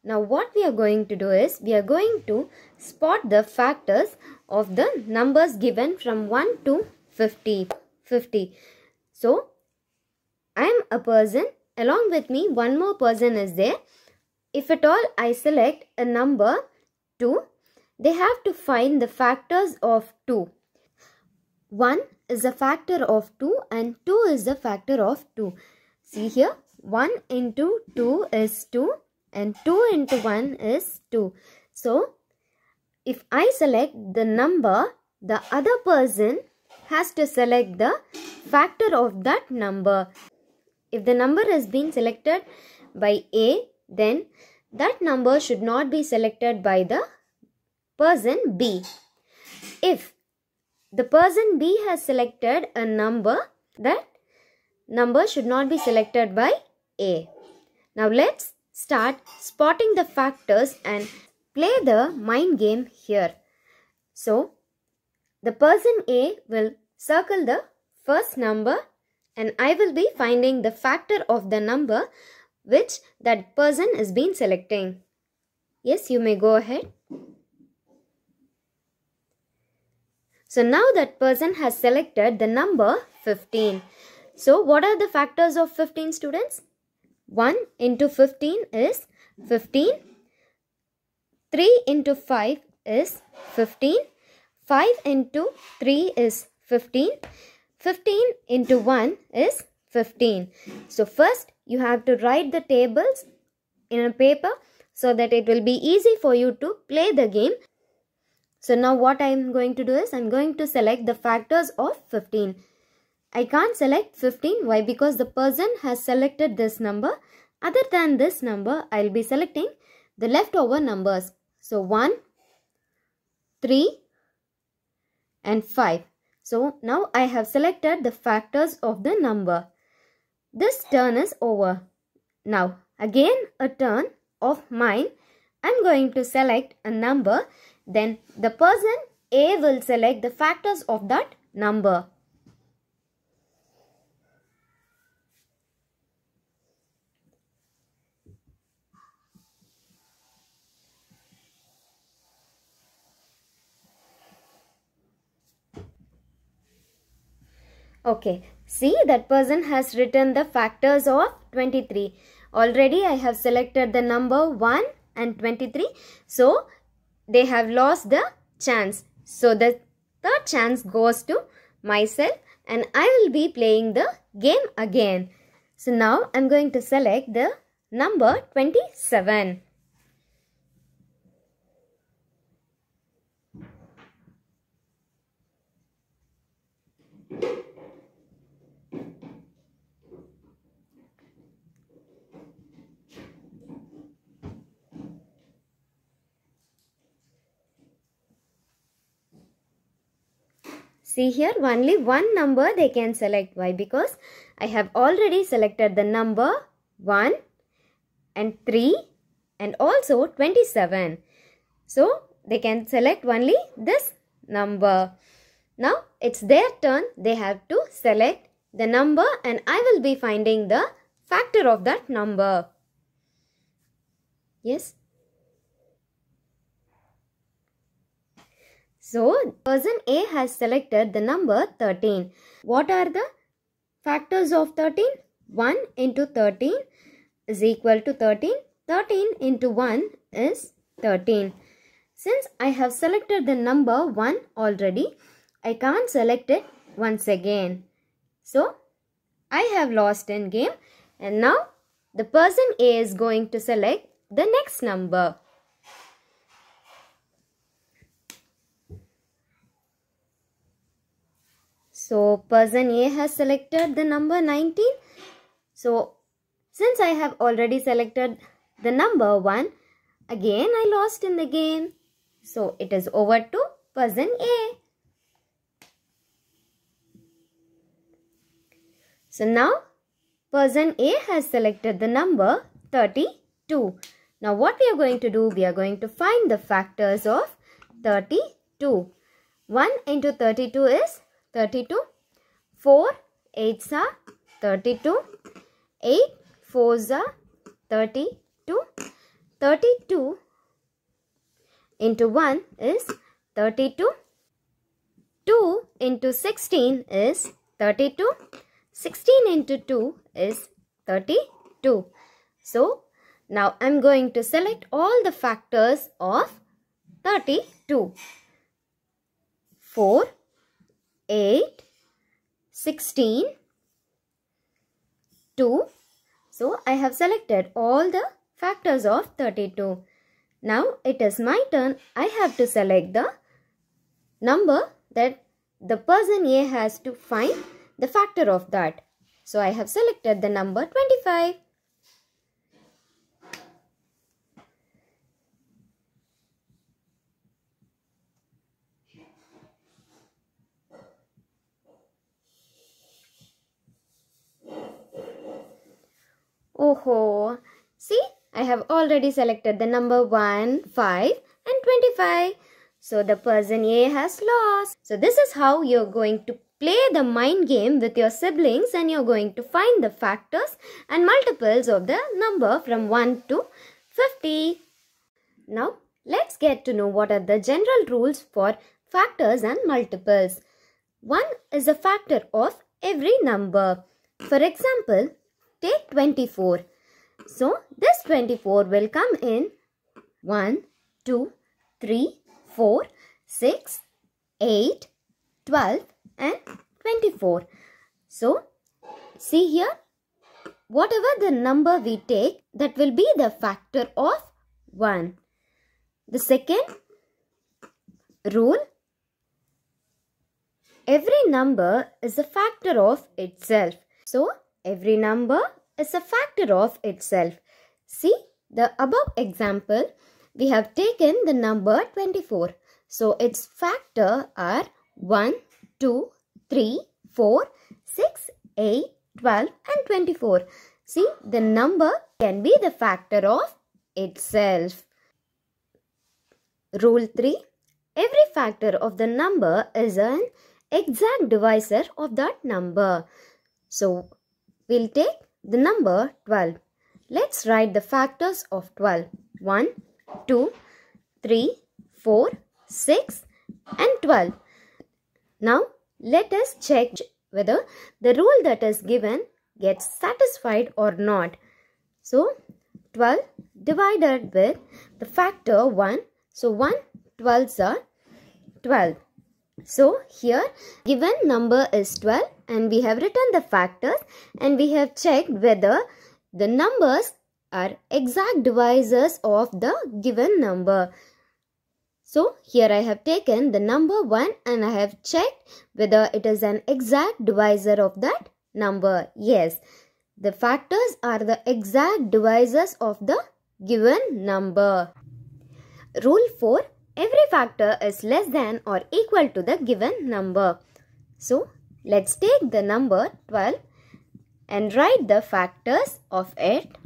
Now what we are going to do is, we are going to spot the factors of the numbers given from 1 to 50. So, I am a person, along with me one more person is there. If at all I select a number 2, they have to find the factors of 2. 1 is a factor of 2 and 2 is a factor of 2. See here, 1 into 2 is 2 and 2 into 1 is 2. So, if I select the number, the other person has to select the factor of that number. If the number has been selected by A, then that number should not be selected by the person B. If the person B has selected a number, that number should not be selected by A. Now let's start spotting the factors and play the mind game here. So, the person A will circle the first number and I will be finding the factor of the number which that person is been selecting. Yes, you may go ahead. So now that person has selected the number 15. So what are the factors of 15, students? 1 into 15 is 15. 3 into 5 is 15. 5 into 3 is 15. 15 into 1 is 15. So first you have to write the tables in a paper so that it will be easy for you to play the game. So now what I am going to do is, I am going to select the factors of 15. I can't select 15. Why? Because the person has selected this number. Other than this number, I will be selecting the leftover numbers. So 1, 3 and 5. So now I have selected the factors of the number. This turn is over. Now again a turn of mine. I am going to select a number. Then the person A will select the factors of that number. Okay, see, that person has written the factors of 23. Already I have selected the number 1 and 23. So, they have lost the chance. So, the third chance goes to myself and I will be playing the game again. So, now I am going to select the number 27. See here, only one number they can select. Why? Because I have already selected the number 1 and 3 and also 27. So, they can select only this number. Now, it's their turn. They have to select the number and I will be finding the factor of that number. Yes. So, person A has selected the number 13. What are the factors of 13? 1 into 13 is equal to 13. 13 into 1 is 13. Since I have selected the number 1 already, I can't select it once again. So, I have lost in game and now the person A is going to select the next number. So, person A has selected the number 19. So, since I have already selected the number 1, again I lost in the game. So, it is over to person A. So, now person A has selected the number 32. Now, what we are going to do? We are going to find the factors of 32. 1 into 32 is 32. 4 8s are 32. 8 4s are 32. 32 into 1 is 32. 2 into 16 is 32. 16 into 2 is 32. So, now I am going to select all the factors of 32. 4, 8, 16, 2. So, I have selected all the factors of 32. Now, it is my turn. I have to select the number that the person A has to find the factor of that. So, I have selected the number 25. Oh, see, I have already selected the number 1, 5 and 25. So, the person A has lost. So, this is how you're going to play the mind game with your siblings, and you're going to find the factors and multiples of the number from 1 to 50. Now, let's get to know what are the general rules for factors and multiples. 1 is a factor of every number. For example, take 24. So, this 24 will come in 1, 2, 3, 4, 6, 8, 12 and 24. So, see here, whatever the number we take, that will be the factor of 1. The second rule, every number is a factor of itself. So, every number is a factor of itself. See, the above example, we have taken the number 24. So, its factor are 1, 2, 3, 4, 6, 8, 12 and 24. See, the number can be the factor of itself. Rule 3. Every factor of the number is an exact divisor of that number. So, we'll take the number 12. Let's write the factors of 12. 1, 2, 3, 4, 6 and 12. Now, let us check whether the rule that is given gets satisfied or not. So, 12 divided with the factor 1. So, 1 12s are 12. So, here given number is 12 and we have written the factors and we have checked whether the numbers are exact divisors of the given number. So, here I have taken the number 1 and I have checked whether it is an exact divisor of that number. Yes, the factors are the exact divisors of the given number. Rule 4. Every factor is less than or equal to the given number. So, let's take the number 12 and write the factors of it.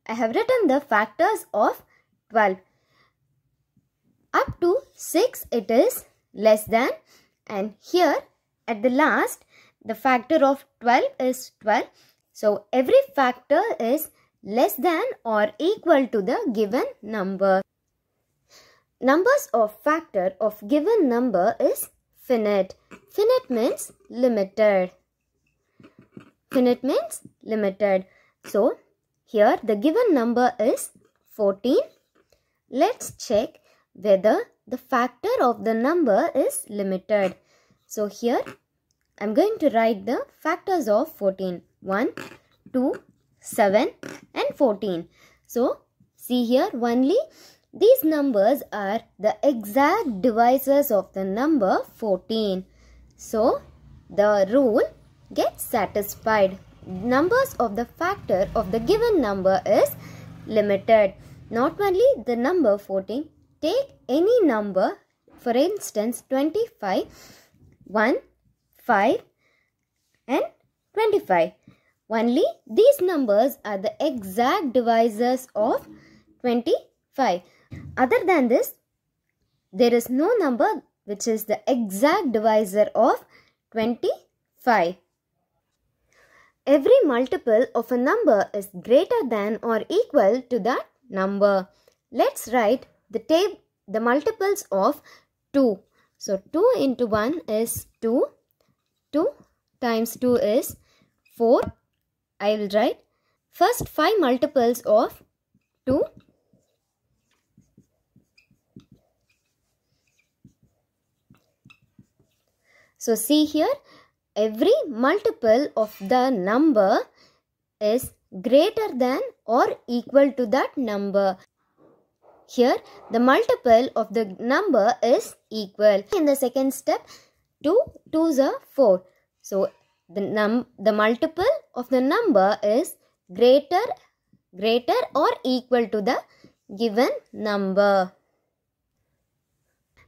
I have written the factors of 12. Up to 6 it is less than, and here at the last the factor of 12 is 12. So, every factor is less than or equal to the given number. Numbers of factor of given number is finite. Finite means limited. Finite means limited. So, here the given number is 14. Let's check whether the factor of the number is limited. So, here I am going to write the factors of 14. 1, 2, 7 and 14. So, see here only these numbers are the exact divisors of the number 14. So, the rule gets satisfied. Numbers of the factor of the given number is limited. Not only the number 14, take any number, for instance 25, 1, 5 and 25. Only these numbers are the exact divisors of 25. Other than this, there is no number which is the exact divisor of 25. Every multiple of a number is greater than or equal to that number. Let's write the multiples of 2. So 2 into 1 is 2. 2 times 2 is 4. I will write first 5 multiples of 2. So see here, every multiple of the number is greater than or equal to that number. Here, the multiple of the number is equal. In the second step, 2 2s are 4. So, the multiple of the number is greater or equal to the given number.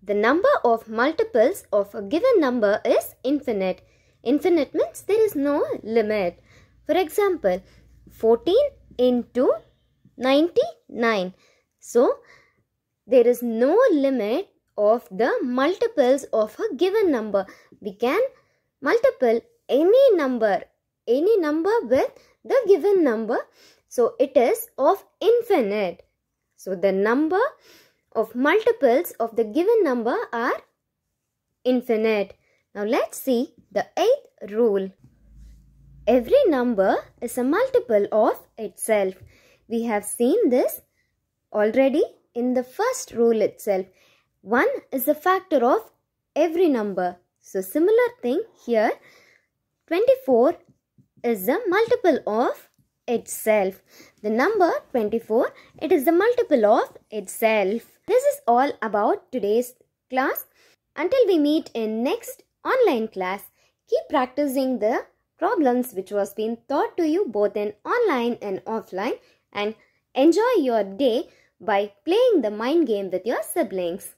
The number of multiples of a given number is infinite. Infinite means there is no limit. For example, 14 into 99. So, there is no limit of the multiples of a given number. We can multiple any number with the given number. So, it is of infinite. So, the number of multiples of the given number are infinite. Now, let's see the 8th rule. Every number is a multiple of itself. We have seen this already in the first rule itself. 1 is a factor of every number. So, similar thing here. 24 is a multiple of itself. The number 24, it is the multiple of itself. This is all about today's class. Until we meet in next online class, keep practicing the problems which was being taught to you both in online and offline, and enjoy your day by playing the mind game with your siblings.